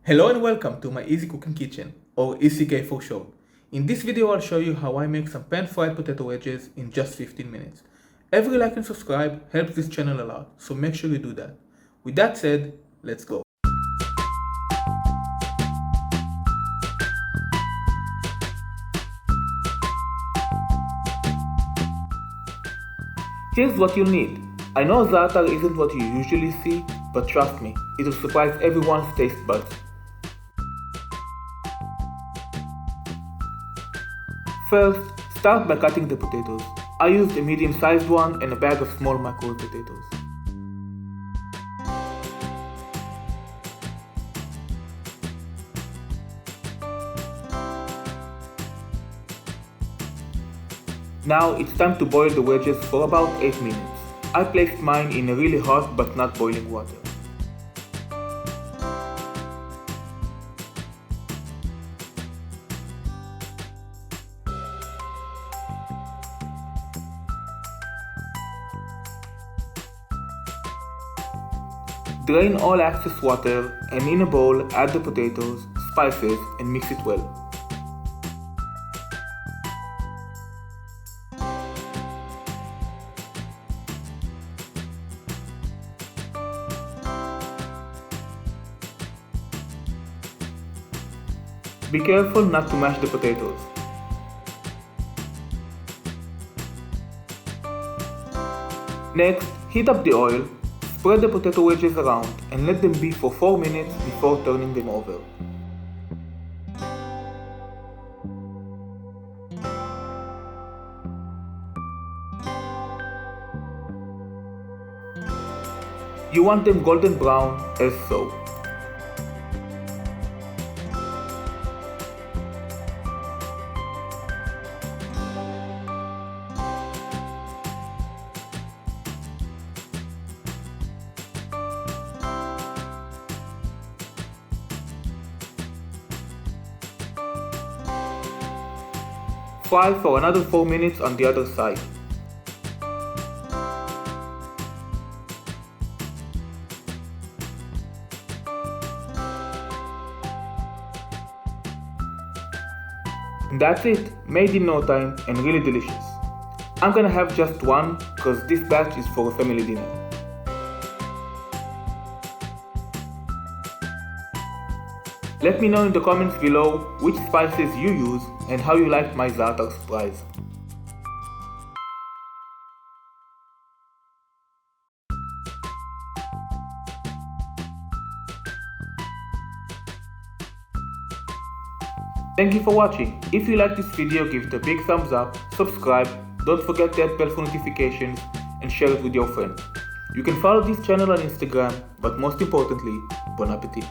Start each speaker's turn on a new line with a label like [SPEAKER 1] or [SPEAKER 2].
[SPEAKER 1] Hello and welcome to my Easy Cooking Kitchen, or ECK for short. In this video I'll show you how I make some pan-fried potato wedges in just 15 minutes. Every like and subscribe helps this channel a lot, so make sure you do that. With that said, let's go. Here's what you'll need. I know za'atar isn't what you usually see, but trust me, it'll surprise everyone's taste buds. First, start by cutting the potatoes. I used a medium-sized one and a bag of small microwave potatoes. Now it's time to boil the wedges for about 8 minutes. I placed mine in a really hot but not boiling water. Drain all excess water and in a bowl add the potatoes, spices and mix it well. Be careful not to mash the potatoes. Next, heat up the oil, spread the potato wedges around and let them be for 4 minutes before turning them over. You want them golden brown as so. Fry for another 4 minutes on the other side. And that's it, made in no time and really delicious. I'm gonna have just one cause this batch is for a family dinner. Let me know in the comments below which spices you use and how you liked my za'atar surprise. Thank you for watching. If you like this video, give it a big thumbs up, subscribe, don't forget to hit bell for notifications and share it with your friends. You can follow this channel on Instagram, but most importantly, bon appetit.